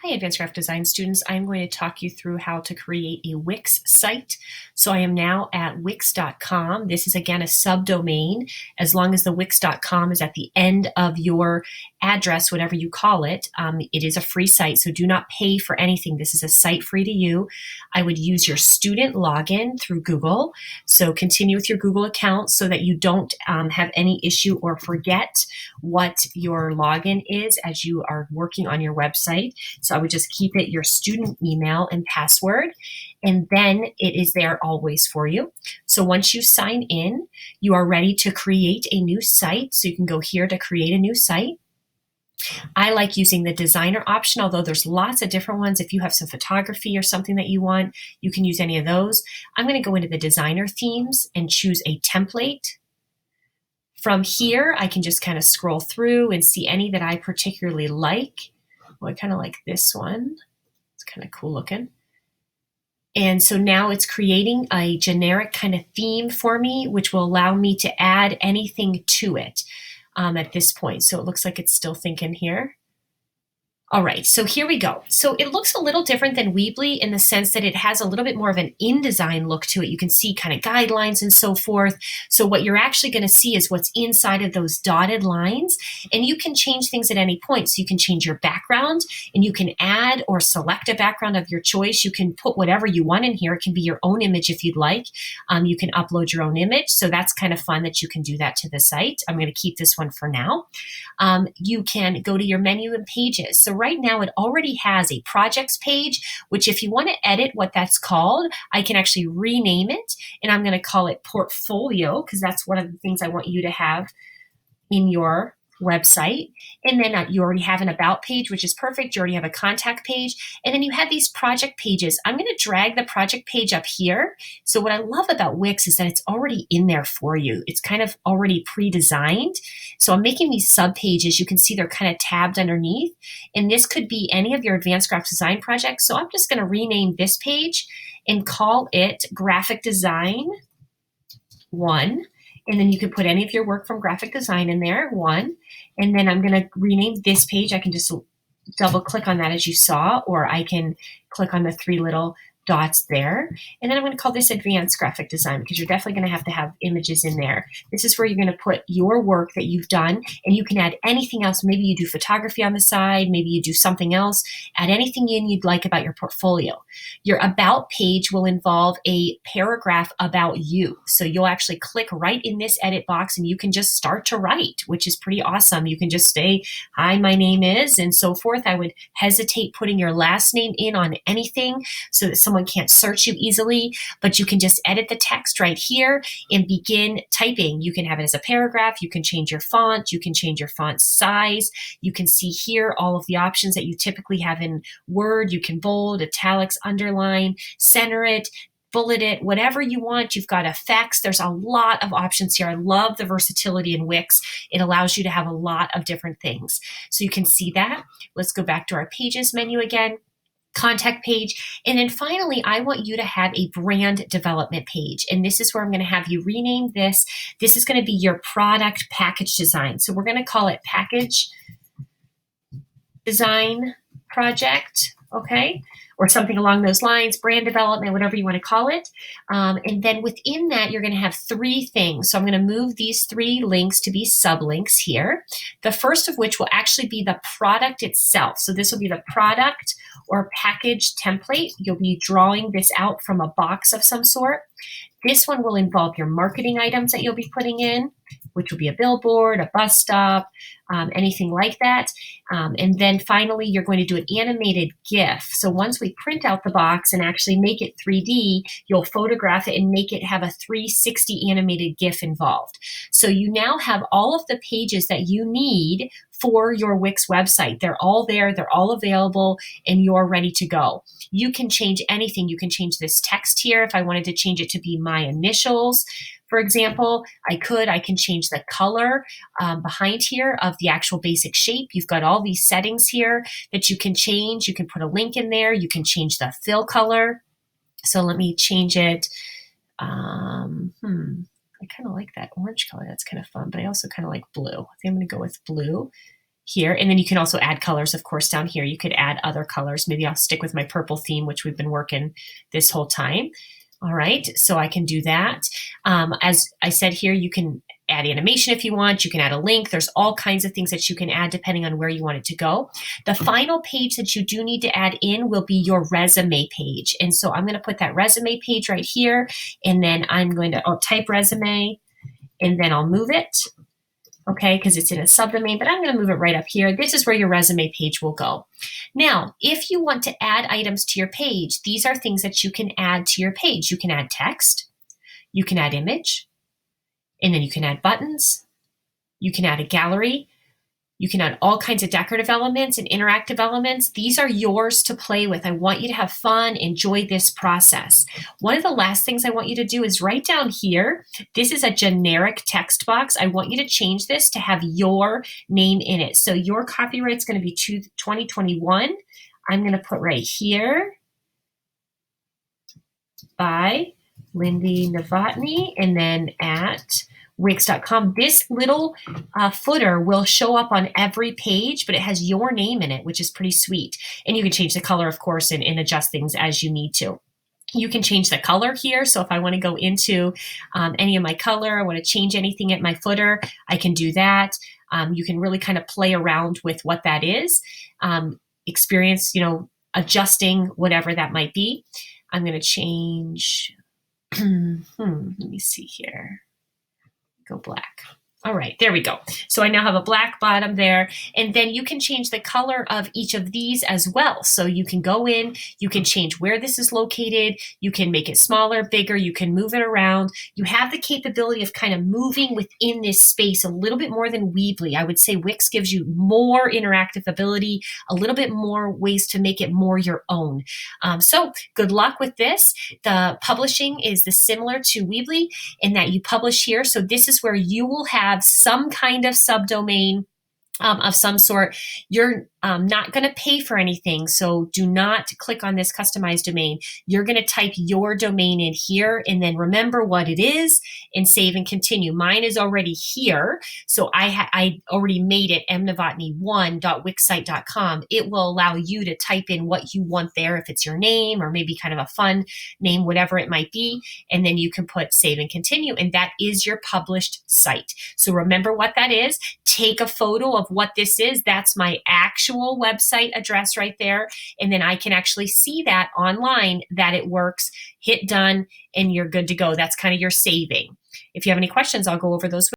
Hi, Advanced Graphic Design students. I'm going to talk you through how to create a Wix site. So I am now at Wix.com. This is again a subdomain. As long as the Wix.com is at the end of your address, whatever you call it, it is a free site. So do not pay for anything. This is a site free to you. I would use your student login through Google. So continue with your Google account so that you don't have any issue or forget what your login is as you are working on your website. So I would just keep it your student email and password, and then it is there always for you. So once you sign in, you are ready to create a new site. So you can go here to create a new site. I like using the designer option, although there's lots of different ones. If you have some photography or something that you want, you can use any of those. I'm going to go into the designer themes and choose a template. From here, I can just kind of scroll through and see any that I particularly like. Well, I kind of like this one. It's kind of cool looking. And so now it's creating a generic kind of theme for me, which will allow me to add anything to it at this point. So it looks like it's still thinking here. All right, so here we go. So it looks a little different than Weebly in the sense that it has a little bit more of an InDesign look to it. You can see kind of guidelines and so forth. So what you're actually going to see is what's inside of those dotted lines, and you can change things at any point. So you can change your background, and you can add or select a background of your choice. You can put whatever you want in here. It can be your own image if you'd like. You can upload your own image. So that's kind of fun that you can do that to the site. I'm going to keep this one for now. You can go to your menu and pages. So right now it already has a projects page, which if you want to edit what that's called, I can actually rename it, and I'm going to call it portfolio because that's one of the things I want you to have in your website. And then you already have an about page, which is perfect. You already have a contact page. And then you have these project pages. I'm going to drag the project page up here. So what I love about Wix is that it's already in there for you. It's kind of already pre-designed. So I'm making these sub pages. You can see they're kind of tabbed underneath. And this could be any of your advanced graphic design projects. So I'm just going to rename this page and call it Graphic Design 1. And then you can put any of your work from graphic design in there, 1. And then I'm going to rename this page. I can just double click on that as you saw, or I can click on the 3 little dots there. And then I'm going to call this advanced graphic design because you're definitely going to have images in there. This is where you're going to put your work that you've done, and you can add anything else. Maybe you do photography on the side, maybe you do something else. Add anything in you'd like about your portfolio. Your about page will involve a paragraph about you. So you'll actually click right in this edit box and you can just start to write, which is pretty awesome. You can just say, hi, my name is, and so forth. I would hesitate putting your last name in on anything so that someone can't search you easily, but you can just edit the text right here and begin typing. You can have it as a paragraph. You can change your font. You can change your font size. You can see here all of the options that you typically have in Word. You can bold, italics, underline, center it, bullet it, whatever you want. You've got effects. There's a lot of options here. I love the versatility in Wix. It allows you to have a lot of different things. So you can see that. Let's go back to our pages menu again. Contact page. And then finally, I want you to have a brand development page. And this is where I'm going to have you rename this. This is going to be your product package design. So we're going to call it package design project, okay? Or something along those lines, brand development, whatever you want to call it. And then within that, you're going to have 3 things. So I'm going to move these 3 links to be sublinks here. The first of which will actually be the product itself. So this will be the product or package template. You'll be drawing this out from a box of some sort. This one will involve your marketing items that you'll be putting in, which will be a billboard, a bus stop, anything like that. And then finally, you're going to do an animated GIF. So once we print out the box and actually make it 3D, you'll photograph it and make it have a 360 animated GIF involved. So you now have all of the pages that you need for your Wix website. They're all there, they're all available, and you're ready to go. You can change anything. You can change this text here. If I wanted to change it to be my initials, for example, I can change the color behind here of the actual basic shape. You've got all these settings here that you can change. You can put a link in there. You can change the fill color. So let me change it. I kind of like that orange color. That's kind of fun, but I also kind of like blue. I think I'm going to go with blue. here. And then you can also add colors, of course, down here. You could add other colors. Maybe I'll stick with my purple theme, which we've been working this whole time. All right, so I can do that. As I said here, you can add animation if you want. You can add a link. There's all kinds of things that you can add depending on where you want it to go. The final page that you do need to add in will be your resume page. And so I'm going to put that resume page right here. And then I'll type resume, and then I'll move it. Okay, because it's in a subdomain, but I'm going to move it right up here. This is where your resume page will go. Now, if you want to add items to your page, these are things that you can add to your page. You can add text, you can add image, and then you can add buttons, you can add a gallery, you can add all kinds of decorative elements and interactive elements. These are yours to play with. I want you to have fun, enjoy this process. One of the last things I want you to do is write down here, this is a generic text box. I want you to change this to have your name in it. So your copyright's going to be 2021. I'm going to put right here, by Lindy Novotny, and then at Wix.com. This little footer will show up on every page, but it has your name in it, which is pretty sweet. And you can change the color, of course, and adjust things as you need to. You can change the color here. So if I want to go into any of my color, I want to change anything at my footer, I can do that. You can really kind of play around with what that is. Experience, adjusting whatever that might be. I'm going to change, let me see here. Go black. All right, there we go. So I now have a black bottom there, and then you can change the color of each of these as well. So you can go in, you can change where this is located, you can make it smaller, bigger, you can move it around. You have the capability of kind of moving within this space a little bit more than Weebly. I would say Wix gives you more interactive ability, a little bit more ways to make it more your own. So good luck with this. The publishing is similar to Weebly in that you publish here. So this is where you will have some kind of subdomain of some sort. You're not going to pay for anything, so do not click on this customize domain. You're going to type your domain in here and then remember what it is and save and continue. Mine is already here, so I already made it mnovotny1.wixsite.com. It will allow you to type in what you want there, if it's your name or maybe kind of a fun name, whatever it might be, and then you can put save and continue, and that is your published site. So remember what that is. Take a photo of what this is. That's my actual website address right there. And then I can actually see that online that it works. Hit done and you're good to go. That's kind of your saving. If you have any questions, I'll go over those with you.